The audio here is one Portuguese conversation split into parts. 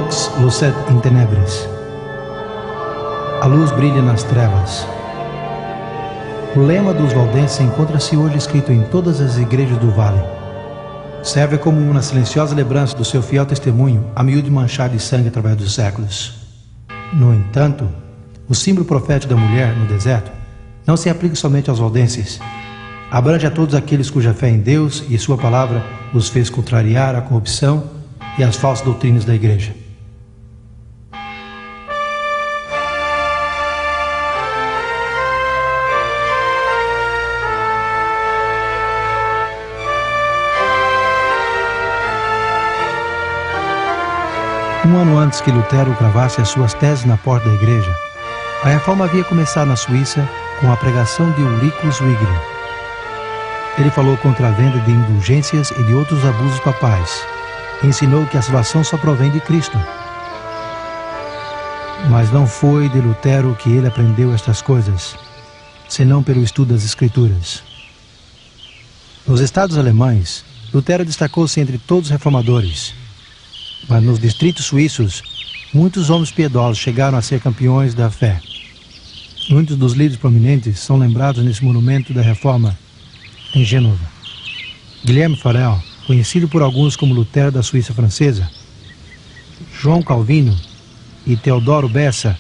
Lux lucet in tenebris. A luz brilha nas trevas. O lema dos valdenses encontra-se hoje escrito em todas as igrejas do vale. Serve como uma silenciosa lembrança do seu fiel testemunho a miúde manchado de sangue através dos séculos. No entanto, o símbolo profético da mulher no deserto não se aplica somente aos valdenses. Abrange a todos aqueles cuja fé em Deus e sua palavra os fez contrariar a corrupção e as falsas doutrinas da igreja. Um ano antes que Lutero cravasse as suas teses na porta da igreja, a reforma havia começado na Suíça com a pregação de Ulrico Zwingli. Ele falou contra a venda de indulgências e de outros abusos papais. Ensinou que a salvação só provém de Cristo. Mas não foi de Lutero que ele aprendeu estas coisas, senão pelo estudo das Escrituras. Nos estados alemães, Lutero destacou-se entre todos os reformadores. Mas nos distritos suíços, muitos homens piedosos chegaram a ser campeões da fé. Muitos dos líderes prominentes são lembrados nesse monumento da Reforma em Gênova. Guilherme Farel, conhecido por alguns como Lutero da Suíça francesa, João Calvino e Teodoro Bessa,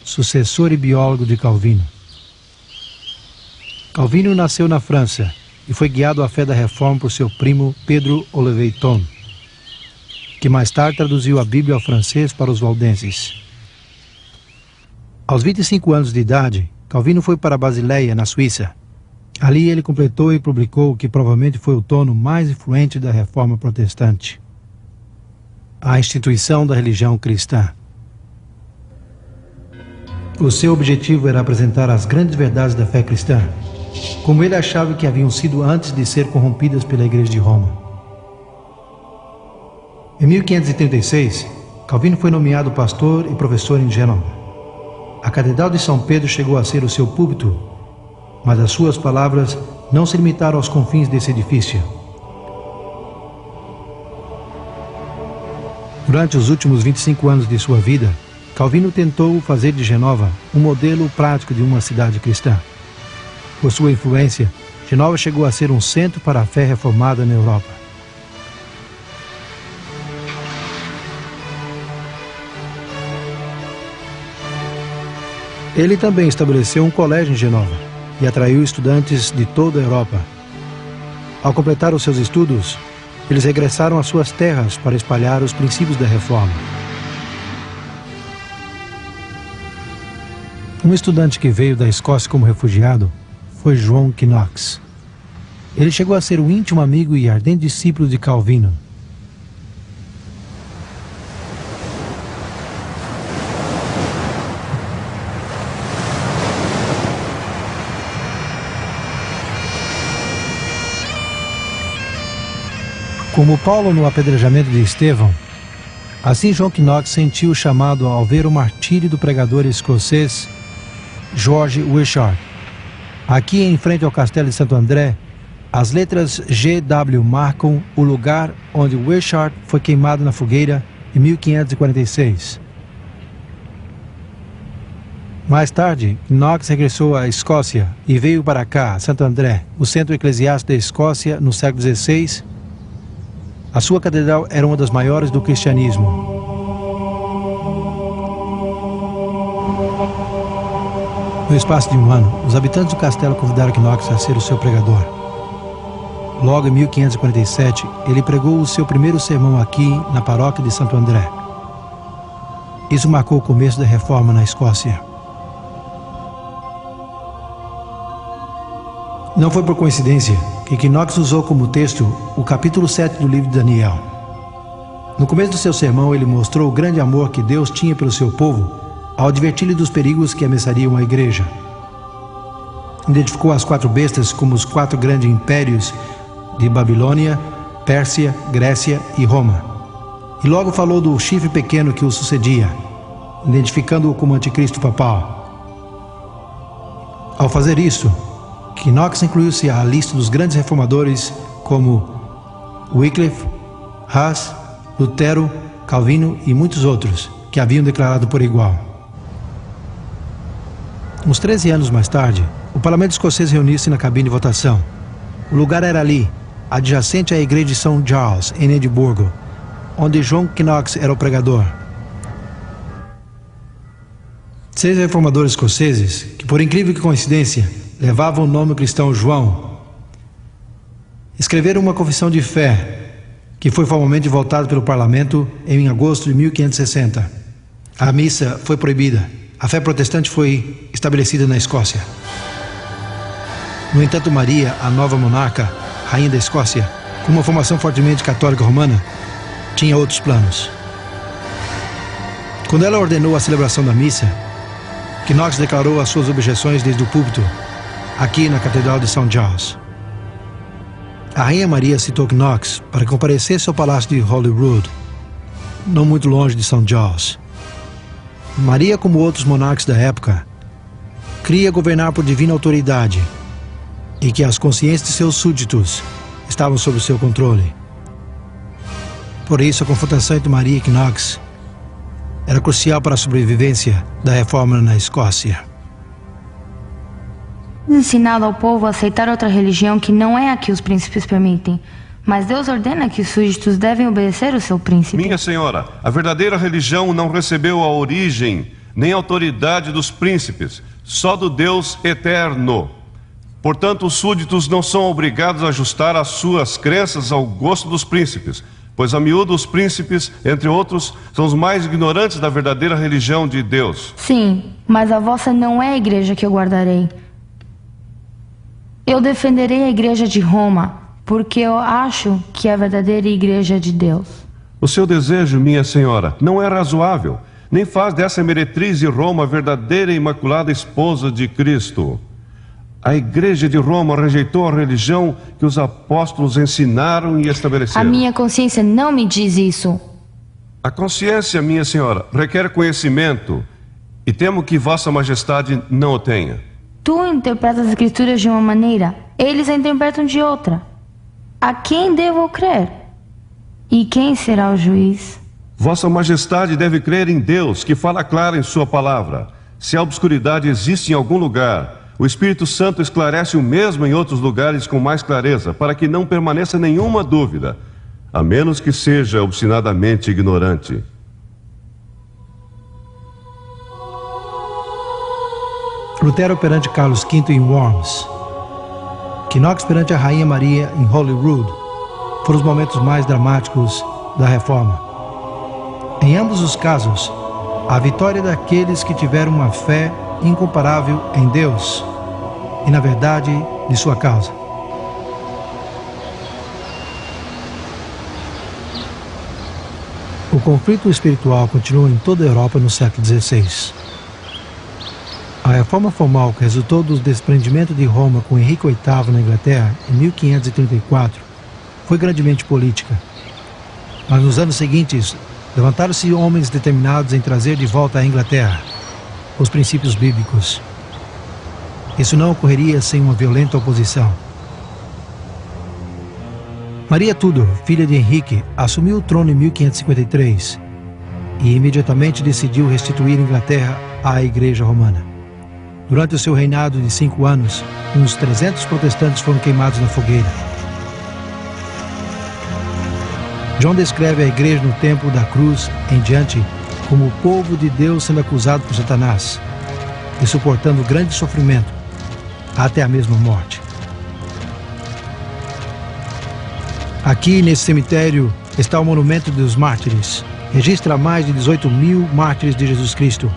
sucessor e biólogo de Calvino. Calvino nasceu na França e foi guiado à fé da Reforma por seu primo Pedro Oliveiton, que mais tarde traduziu a Bíblia ao francês para os valdenses. Aos 25 anos de idade, Calvino foi para Basileia, na Suíça. Ali ele completou e publicou o que provavelmente foi o tomo mais influente da Reforma Protestante: a instituição da religião cristã. O seu objetivo era apresentar as grandes verdades da fé cristã, como ele achava que haviam sido antes de ser corrompidas pela Igreja de Roma. Em 1536, Calvino foi nomeado pastor e professor em Gênova. A Catedral de São Pedro chegou a ser o seu púlpito, mas as suas palavras não se limitaram aos confins desse edifício. Durante os últimos 25 anos de sua vida, Calvino tentou fazer de Genova um modelo prático de uma cidade cristã. Por sua influência, Genova chegou a ser um centro para a fé reformada na Europa. Ele também estabeleceu um colégio em Genova e atraiu estudantes de toda a Europa. Ao completar os seus estudos, eles regressaram às suas terras para espalhar os princípios da Reforma. Um estudante que veio da Escócia como refugiado foi João Knox. Ele chegou a ser um íntimo amigo e ardente discípulo de Calvino. Como Paulo no apedrejamento de Estevão, assim João Knox sentiu o chamado ao ver o martírio do pregador escocês George Wishart. Aqui em frente ao castelo de Santo André, as letras GW marcam o lugar onde Wishart foi queimado na fogueira em 1546. Mais tarde, Knox regressou à Escócia e veio para cá, Santo André, o centro eclesiástico da Escócia no século XVI. A sua catedral era uma das maiores do cristianismo. No espaço de um ano, os habitantes do castelo convidaram Knox a ser o seu pregador. Logo em 1547, ele pregou o seu primeiro sermão aqui na paróquia de Santo André. Isso marcou o começo da Reforma na Escócia. Não foi por coincidência que Knox usou como texto o capítulo 7 do livro de Daniel. No começo do seu sermão, ele mostrou o grande amor que Deus tinha pelo seu povo ao advertir-lhe dos perigos que ameaçariam a igreja. Identificou as 4 bestas como os 4 grandes impérios de Babilônia, Pérsia, Grécia e Roma. E logo falou do chifre pequeno que o sucedia, identificando-o como anticristo papal. Ao fazer isso, Knox incluiu-se à lista dos grandes reformadores como Wycliffe, Hus, Lutero Calvino e muitos outros que haviam declarado por igual. Uns 13 anos mais tarde, o parlamento escocês reuniu-se na cabine de votação. O lugar era ali, adjacente à igreja de São Giles, em Edimburgo, onde John Knox era o pregador. 6 reformadores escoceses, que por incrível que coincidência, levavam o nome cristão João, escreveram uma confissão de fé, que foi formalmente votada pelo parlamento em agosto de 1560. A missa foi proibida. A fé protestante foi estabelecida na Escócia. No entanto, Maria, a nova monarca, rainha da Escócia, com uma formação fortemente católica romana, tinha outros planos. Quando ela ordenou a celebração da missa, Knox declarou as suas objeções desde o púlpito, aqui na Catedral de São Giles. A rainha Maria citou Knox para que comparecesse ao palácio de Holyrood, não muito longe de São Giles. Maria, como outros monarcas da época, cria governar por divina autoridade e que as consciências de seus súditos estavam sob o seu controle. Por isso, a confrontação entre Maria e Knox era crucial para a sobrevivência da reforma na Escócia. Ensinado ao povo a aceitar outra religião que não é a que os príncipes permitem, mas Deus ordena que os súditos devem obedecer o seu príncipe. Minha senhora, a verdadeira religião não recebeu a origem nem a autoridade dos príncipes, só do Deus eterno. Portanto, os súditos não são obrigados a ajustar as suas crenças ao gosto dos príncipes, pois a miúdo os príncipes, entre outros, são os mais ignorantes da verdadeira religião de Deus. Sim, mas a vossa não é a igreja que eu guardarei. Eu defenderei a igreja de Roma, porque eu acho que é a verdadeira igreja de Deus. O seu desejo, minha senhora, não é razoável, nem faz dessa meretriz de Roma a verdadeira e imaculada esposa de Cristo. A igreja de Roma rejeitou a religião que os apóstolos ensinaram e estabeleceram. A minha consciência não me diz isso. A consciência, minha senhora, requer conhecimento, e temo que vossa majestade não o tenha. Tu interpretas as escrituras de uma maneira, eles a interpretam de outra. A quem devo crer? E quem será o juiz? Vossa majestade deve crer em Deus, que fala claro em sua palavra. Se a obscuridade existe em algum lugar, o Espírito Santo esclarece o mesmo em outros lugares com mais clareza, para que não permaneça nenhuma dúvida, a menos que seja obstinadamente ignorante. Lutero perante Carlos V em Worms, Knox perante a Rainha Maria em Holyrood, foram os momentos mais dramáticos da Reforma. Em ambos os casos, a vitória daqueles que tiveram uma fé incomparável em Deus e na verdade de sua causa. O conflito espiritual continuou em toda a Europa no século XVI. A reforma formal que resultou do desprendimento de Roma com Henrique VIII na Inglaterra em 1534 foi grandemente política. Mas nos anos seguintes, levantaram-se homens determinados em trazer de volta à Inglaterra os princípios bíblicos. Isso não ocorreria sem uma violenta oposição. Maria Tudor, filha de Henrique, assumiu o trono em 1553 e imediatamente decidiu restituir a Inglaterra à Igreja Romana. Durante o seu reinado de 5 anos, uns 300 protestantes foram queimados na fogueira. John descreve a igreja no tempo da cruz em diante como o povo de Deus sendo acusado por Satanás e suportando grande sofrimento, até a mesma morte. Aqui, nesse cemitério, está o Monumento dos Mártires. Registra mais de 18.000 mártires de Jesus Cristo.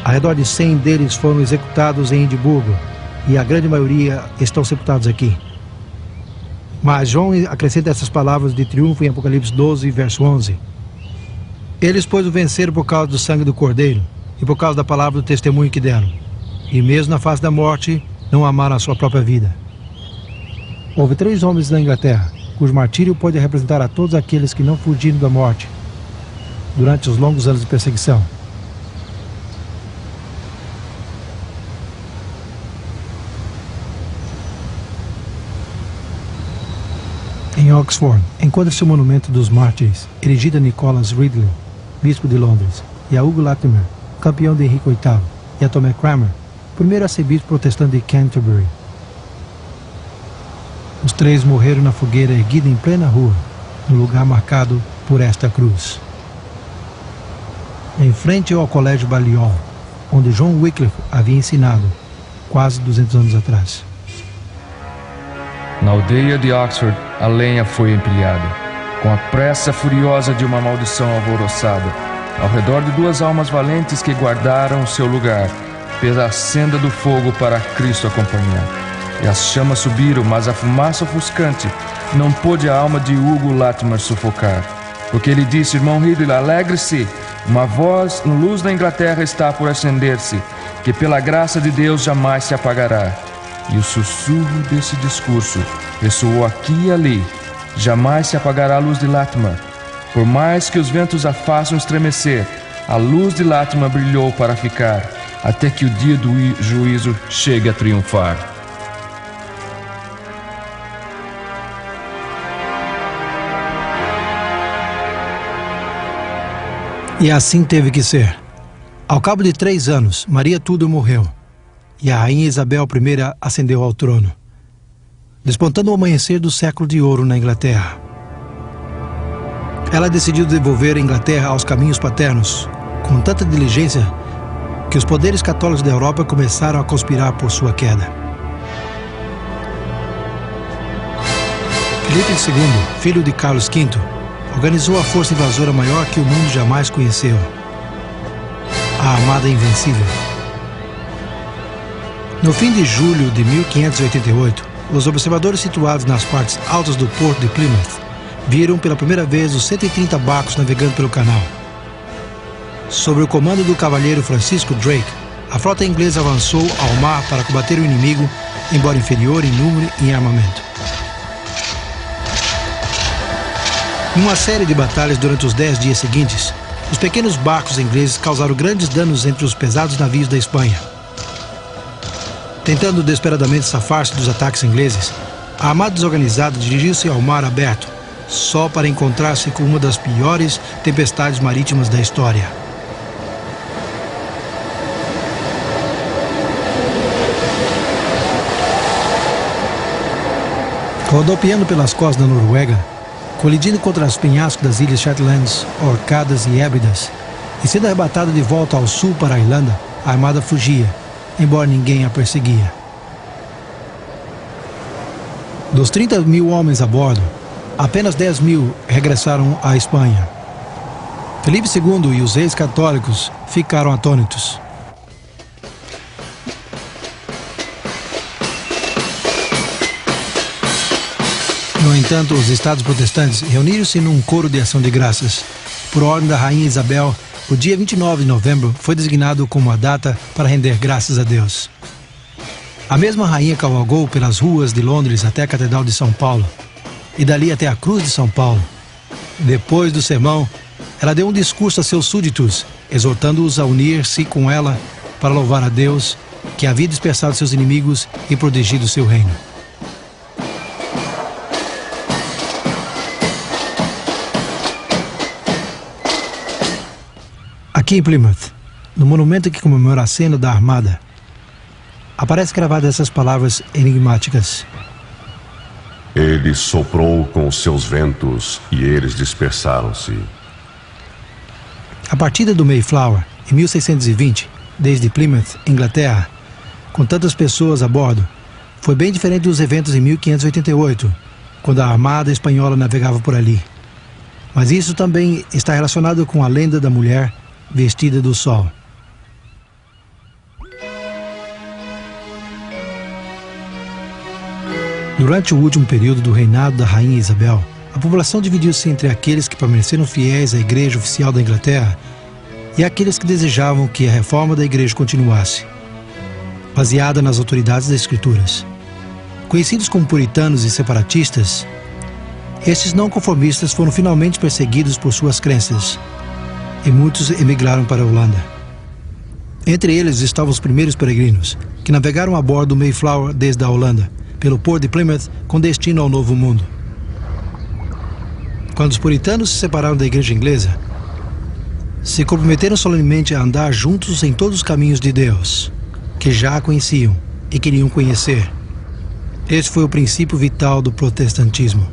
Ao redor de 100 deles foram executados em Edimburgo, e a grande maioria estão sepultados aqui. Mas João acrescenta essas palavras de triunfo em Apocalipse 12, verso 11. Eles, pois, o venceram por causa do sangue do Cordeiro e por causa da palavra do testemunho que deram. E mesmo na face da morte, não amaram a sua própria vida. Houve 3 homens na Inglaterra, cujo martírio pode representar a todos aqueles que não fugiram da morte durante os longos anos de perseguição. Em Em Oxford, encontra-se o monumento dos mártires, erigido a Nicholas Ridley, bispo de Londres, e a Hugo Latimer, campeão de Henrique VIII, e a Thomas Cranmer, primeiro arcebispo protestante de Canterbury. Os três morreram na fogueira erguida em plena rua, no lugar marcado por esta cruz. Em frente ao Colégio Balliol, onde John Wycliffe havia ensinado, quase 200 anos atrás. Na aldeia de Oxford, a lenha foi empilhada, com a pressa furiosa de uma maldição alvoroçada, ao redor de duas almas valentes que guardaram o seu lugar, pela senda do fogo para Cristo acompanhar. E as chamas subiram, mas a fumaça ofuscante não pôde a alma de Hugo Latimer sufocar. Porque ele disse: irmão Ridley, alegre-se, uma voz em luz da Inglaterra está por acender-se, que pela graça de Deus jamais se apagará. E o sussurro desse discurso ressoou aqui e ali: jamais se apagará a luz de Latimer. Por mais que os ventos a façam estremecer, a luz de Latimer brilhou para ficar, até que o dia do juízo chegue a triunfar. E assim teve que ser. Ao cabo de 3 anos, Maria Tudor morreu, e a rainha Isabel I ascendeu ao trono, despontando o amanhecer do século de ouro na Inglaterra. Ela decidiu devolver a Inglaterra aos caminhos paternos, com tanta diligência que os poderes católicos da Europa começaram a conspirar por sua queda. Filipe II, filho de Carlos V, organizou a força invasora maior que o mundo jamais conheceu: a Armada Invencível. No fim de julho de 1588, os observadores situados nas partes altas do porto de Plymouth viram pela primeira vez os 130 barcos navegando pelo canal. Sob o comando do cavalheiro Francisco Drake, a frota inglesa avançou ao mar para combater o inimigo, embora inferior em número e em armamento. Em uma série de batalhas durante os 10 dias seguintes, os pequenos barcos ingleses causaram grandes danos entre os pesados navios da Espanha. Tentando desesperadamente safar-se dos ataques ingleses, a armada desorganizada dirigiu-se ao mar aberto, só para encontrar-se com uma das piores tempestades marítimas da história. Rodopiando pelas costas da Noruega, colidindo contra os penhascos das ilhas Shetlands, Orcadas e Hébridas, e sendo arrebatada de volta ao sul para a Irlanda, a armada fugia, embora ninguém a perseguia. Dos 30.000 homens a bordo, apenas 10.000 regressaram à Espanha. Filipe II e os reis católicos ficaram atônitos. No entanto, os estados protestantes reuniram-se num coro de ação de graças. Por ordem da rainha Isabel, o dia 29 de novembro foi designado como a data para render graças a Deus. A mesma rainha cavalgou pelas ruas de Londres até a Catedral de São Paulo, e dali até a Cruz de São Paulo. Depois do sermão, ela deu um discurso a seus súditos, exortando-os a unir-se com ela para louvar a Deus, que havia dispersado seus inimigos e protegido seu reino. Aqui em Plymouth, no monumento que comemora a cena da Armada, aparece gravadas essas palavras enigmáticas: Ele soprou com os seus ventos e eles dispersaram-se. A partida do Mayflower, em 1620, desde Plymouth, Inglaterra, com tantas pessoas a bordo, foi bem diferente dos eventos em 1588, quando a Armada Espanhola navegava por ali. Mas isso também está relacionado com a lenda da mulher vestida do sol. Durante o último período do reinado da rainha Isabel, a população dividiu-se entre aqueles que permaneceram fiéis à igreja oficial da Inglaterra e aqueles que desejavam que a reforma da igreja continuasse, baseada nas autoridades das Escrituras. Conhecidos como puritanos e separatistas, estes não conformistas foram finalmente perseguidos por suas crenças, e muitos emigraram para a Holanda. Entre eles estavam os primeiros peregrinos, que navegaram a bordo do Mayflower desde a Holanda, pelo porto de Plymouth, com destino ao Novo Mundo. Quando os puritanos se separaram da igreja inglesa, se comprometeram solenemente a andar juntos em todos os caminhos de Deus, que já conheciam e queriam conhecer. Este foi o princípio vital do protestantismo.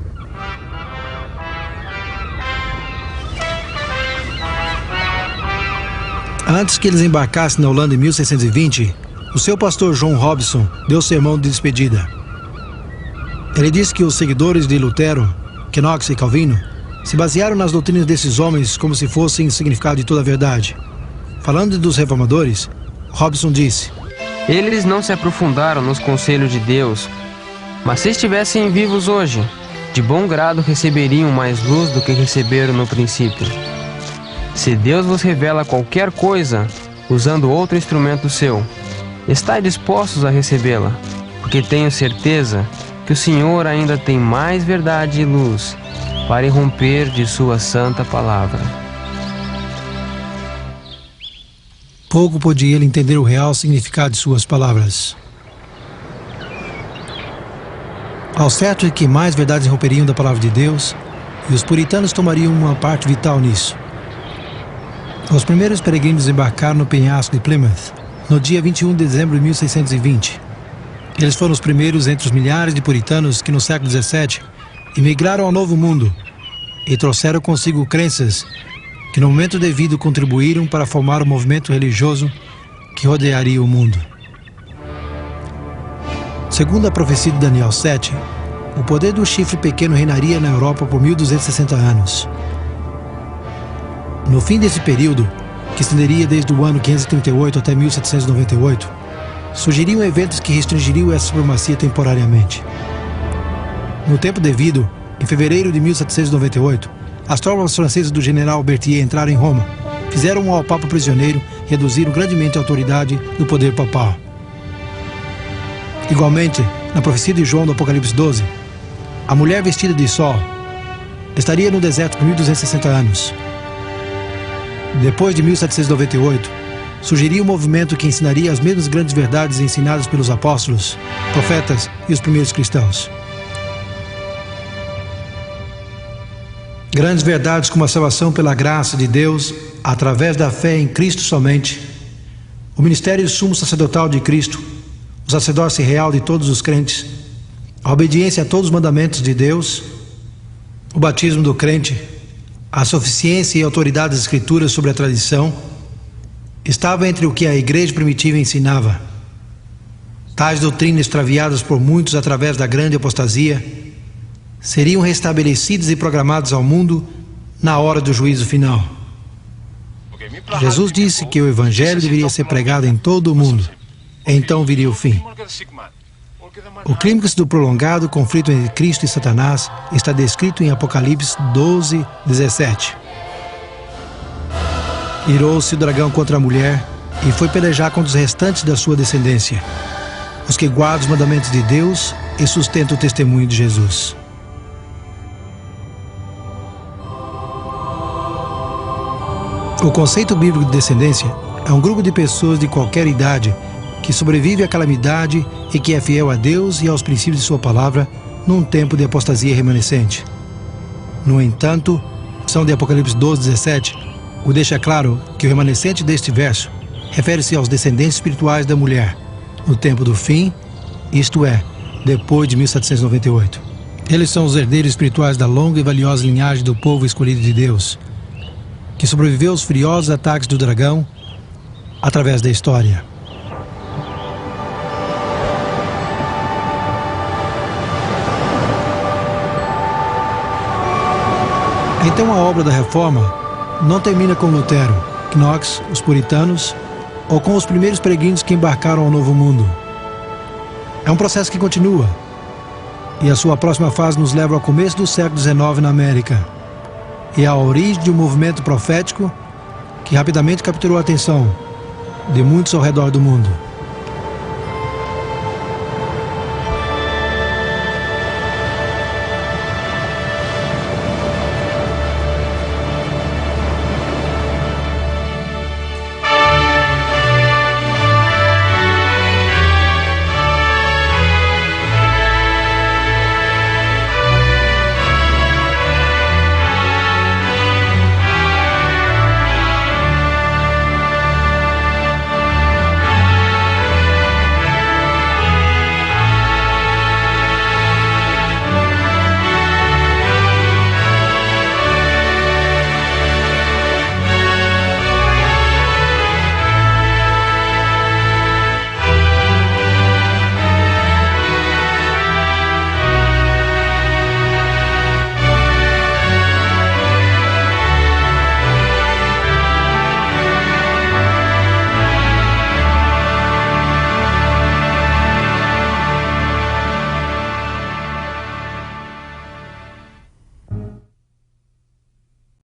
Antes que eles embarcassem na Holanda em 1620, o seu pastor John Robson deu sermão de despedida. Ele disse que os seguidores de Lutero, Knox e Calvino se basearam nas doutrinas desses homens como se fossem o significado de toda a verdade. Falando dos reformadores, Robson disse: eles não se aprofundaram nos conselhos de Deus, mas se estivessem vivos hoje, de bom grado receberiam mais luz do que receberam no princípio. Se Deus vos revela qualquer coisa, usando outro instrumento seu, estai dispostos a recebê-la, porque tenho certeza que o Senhor ainda tem mais verdade e luz para irromper de sua santa palavra. Pouco podia ele entender o real significado de suas palavras. Ao certo é que mais verdades irromperiam da palavra de Deus, e os puritanos tomariam uma parte vital nisso. Os primeiros peregrinos embarcaram no penhasco de Plymouth, no dia 21 de dezembro de 1620. Eles foram os primeiros entre os milhares de puritanos que no século XVII imigraram ao Novo Mundo e trouxeram consigo crenças que no momento devido contribuíram para formar o movimento religioso que rodearia o mundo. Segundo a profecia de Daniel 7, o poder do chifre pequeno reinaria na Europa por 1260 anos. No fim desse período, que estenderia desde o ano 538 até 1798, surgiriam eventos que restringiriam essa supremacia temporariamente. No tempo devido, em fevereiro de 1798, as tropas francesas do general Berthier entraram em Roma, fizeram ao Papa prisioneiro e reduziram grandemente a autoridade do poder papal. Igualmente, na profecia de João do Apocalipse 12, a mulher vestida de sol estaria no deserto por 1260 anos. Depois de 1798, surgiria um movimento que ensinaria as mesmas grandes verdades ensinadas pelos apóstolos, profetas e os primeiros cristãos. Grandes verdades como a salvação pela graça de Deus, através da fé em Cristo somente, o ministério sumo sacerdotal de Cristo, o sacerdócio real de todos os crentes, a obediência a todos os mandamentos de Deus, o batismo do crente, a suficiência e autoridade das Escrituras sobre a tradição, estava entre o que a igreja primitiva ensinava. Tais doutrinas extraviadas por muitos através da grande apostasia seriam restabelecidas e programadas ao mundo na hora do juízo final. Jesus disse que o Evangelho deveria ser pregado em todo o mundo. Então viria o fim. O clímax do prolongado conflito entre Cristo e Satanás está descrito em Apocalipse 12, 17. Irou-se o dragão contra a mulher e foi pelejar contra os restantes da sua descendência, os que guardam os mandamentos de Deus e sustentam o testemunho de Jesus. O conceito bíblico de descendência é um grupo de pessoas de qualquer idade que sobrevive à calamidade e que é fiel a Deus e aos princípios de sua palavra num tempo de apostasia remanescente. No entanto, a versão de Apocalipse 12, 17 o deixa claro que o remanescente deste verso refere-se aos descendentes espirituais da mulher, no tempo do fim, isto é, depois de 1798. Eles são os herdeiros espirituais da longa e valiosa linhagem do povo escolhido de Deus, que sobreviveu aos furiosos ataques do dragão através da história. Então a obra da reforma não termina com Lutero, Knox, os puritanos ou com os primeiros peregrinos que embarcaram ao Novo Mundo. É um processo que continua, e a sua próxima fase nos leva ao começo do século XIX na América, e à origem de um movimento profético que rapidamente capturou a atenção de muitos ao redor do mundo.